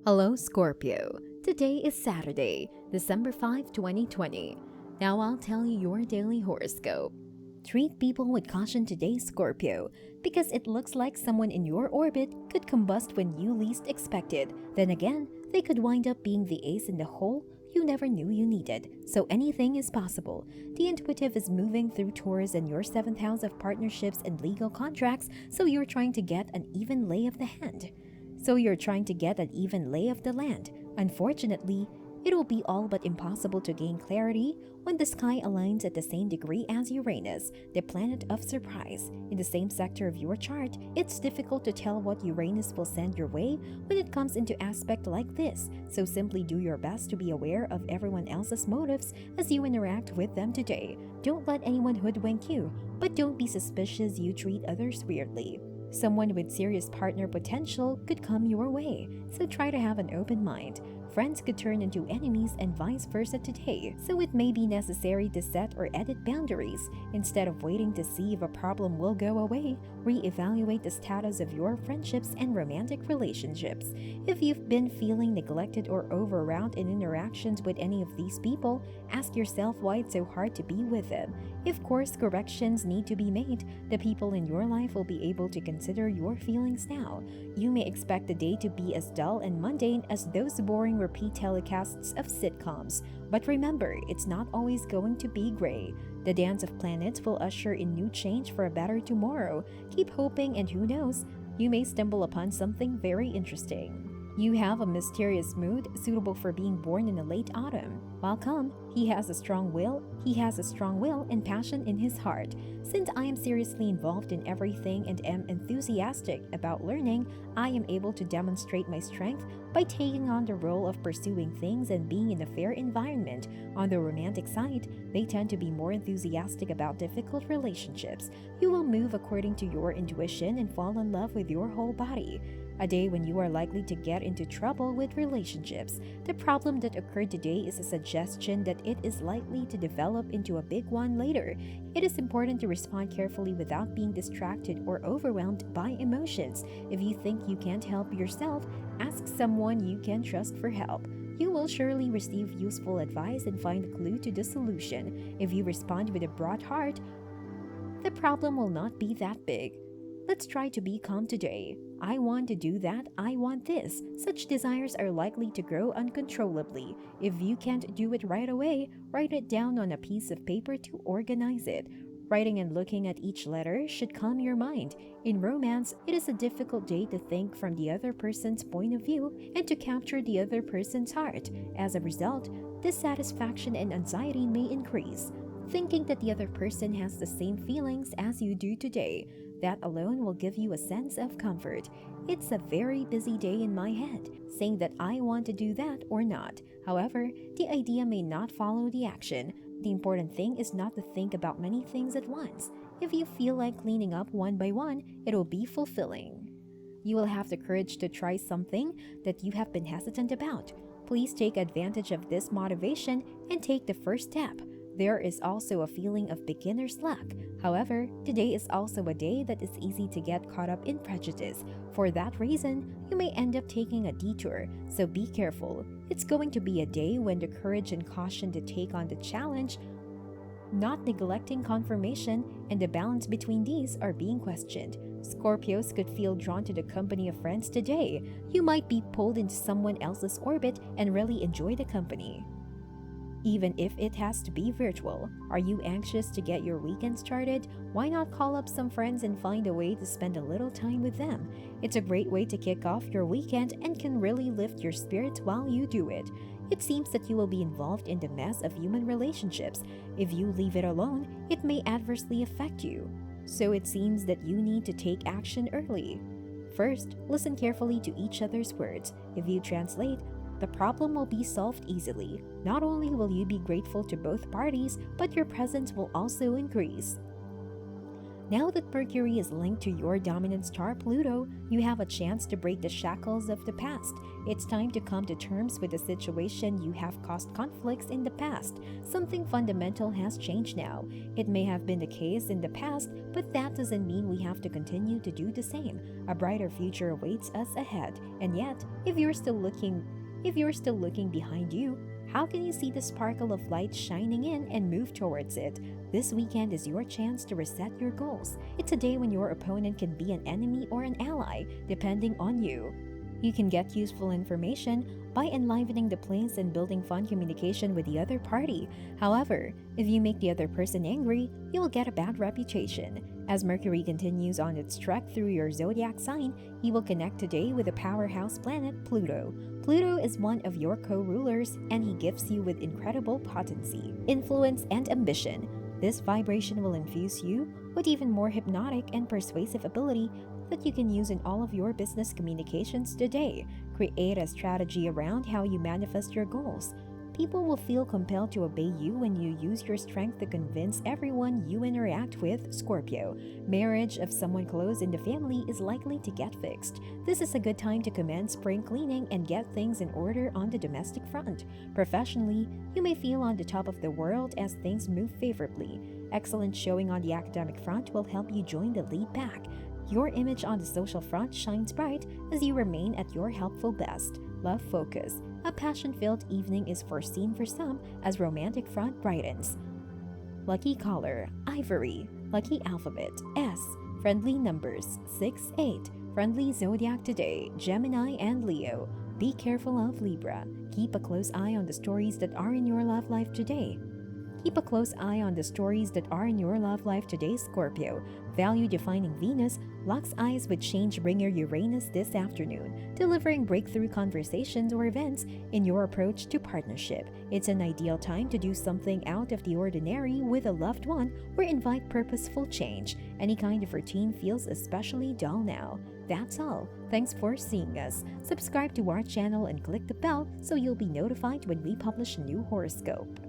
Hello, Scorpio. Today is Saturday, December 5, 2020. Now I'll tell you your daily horoscope. Treat people with caution today, Scorpio, because it looks like someone in your orbit could combust when you least expect it. Then again, they could wind up being the ace in the hole you never knew you needed. So anything is possible. The intuitive is moving through Taurus and your 7th house of partnerships and legal contracts, so you're trying to get an even lay of the hand. Land. Unfortunately, it will be all but impossible to gain clarity when the sky aligns at the same degree as Uranus, the planet of surprise. In the same sector of your chart, it's difficult to tell what Uranus will send your way when it comes into aspect like this, so simply do your best to be aware of everyone else's motives as you interact with them today. Don't let anyone hoodwink you, but don't be suspicious you treat others weirdly. Someone with serious partner potential could come your way, so try to have an open mind. Friends could turn into enemies and vice versa today, so it may be necessary to set or edit boundaries. Instead of waiting to see if a problem will go away, reevaluate the status of your friendships and romantic relationships. If you've been feeling neglected or overwhelmed in interactions with any of these people, ask yourself why it's so hard to be with them. If course corrections need to be made, the people in your life will be able to consider your feelings now. You may expect the day to be as dull and mundane as those boring repeat telecasts of sitcoms. But remember, it's not always going to be gray. The dance of planets will usher in new change for a better tomorrow. Keep hoping, and who knows, you may stumble upon something very interesting. You have a mysterious mood suitable for being born in the late autumn. Welcome. He has a strong will and passion in his heart. Since I am seriously involved in everything and am enthusiastic about learning, I am able to demonstrate my strength by taking on the role of pursuing things and being in a fair environment. On the romantic side, they tend to be more enthusiastic about difficult relationships. You will move according to your intuition and fall in love with your whole body. A day when you are likely to get into trouble with relationships. The problem that occurred today is a suggestion that it is likely to develop into a big one later. It is important to respond carefully without being distracted or overwhelmed by emotions. If you think you can't help yourself, ask someone you can trust for help. You will surely receive useful advice and find a clue to the solution. If you respond with a broad heart, the problem will not be that big. Let's try to be calm today. I want to do that, I want this. Such desires are likely to grow uncontrollably. If you can't do it right away, write it down on a piece of paper to organize it. Writing and looking at each letter should calm your mind. In romance, it is a difficult day to think from the other person's point of view and to capture the other person's heart. As a result, dissatisfaction and anxiety may increase. Thinking that the other person has the same feelings as you do today, that alone will give you a sense of comfort. It's a very busy day in my head, saying that I want to do that or not. However, the idea may not follow the action. The important thing is not to think about many things at once. If you feel like cleaning up one by one, it will be fulfilling. You will have the courage to try something that you have been hesitant about. Please take advantage of this motivation and take the first step. There is also a feeling of beginner's luck. However, today is also a day that is easy to get caught up in prejudice. For that reason, you may end up taking a detour, so be careful. It's going to be a day when the courage and caution to take on the challenge, not neglecting confirmation, and the balance between these are being questioned. Scorpios could feel drawn to the company of friends today. You might be pulled into someone else's orbit and really enjoy the company, even if it has to be virtual. Are you anxious to get your weekend started? Why not call up some friends and find a way to spend a little time with them? It's a great way to kick off your weekend and can really lift your spirits while you do it. It seems that you will be involved in the mess of human relationships. If you leave it alone, it may adversely affect you. So it seems that you need to take action early. First, listen carefully to each other's words. If you translate, the problem will be solved easily. Not only will you be grateful to both parties, but your presence will also increase. Now that Mercury is linked to your dominant star Pluto, you have a chance to break the shackles of the past. It's time to come to terms with the situation you have caused conflicts in the past. Something fundamental has changed now. It may have been the case in the past, but that doesn't mean we have to continue to do the same. A brighter future awaits us ahead. And yet, if you're still looking behind you, how can you see the sparkle of light shining in and move towards it? This weekend is your chance to reset your goals. It's a day when your opponent can be an enemy or an ally, depending on you. You can get useful information by enlivening the place and building fun communication with the other party. However, if you make the other person angry, you will get a bad reputation. As Mercury continues on its trek through your zodiac sign, he will connect today with the powerhouse planet Pluto. Pluto is one of your co-rulers, and he gifts you with incredible potency, influence, and ambition. This vibration will infuse you with even more hypnotic and persuasive ability that you can use in all of your business communications today. Create a strategy around how you manifest your goals. People will feel compelled to obey you when you use your strength to convince everyone you interact with, Scorpio. Marriage of someone close in the family is likely to get fixed. This is a good time to commence spring cleaning and get things in order on the domestic front. Professionally, you may feel on the top of the world as things move favorably. Excellent showing on the academic front will help you join the lead pack. Your image on the social front shines bright as you remain at your helpful best. Love focus. A passion-filled evening is foreseen for some as romantic front brightens. Lucky color, ivory. Lucky alphabet, S. Friendly numbers, 6, 8. Friendly zodiac today, Gemini and Leo. Be careful of Libra. Keep a close eye on the stories that are in your love life today. Keep a close eye on the stories that are in your love life today, Scorpio. Value-defining Venus locks eyes with change-bringer Uranus this afternoon, delivering breakthrough conversations or events in your approach to partnership. It's an ideal time to do something out of the ordinary with a loved one or invite purposeful change. Any kind of routine feels especially dull now. That's all. Thanks for seeing us. Subscribe to our channel and click the bell so you'll be notified when we publish a new horoscope.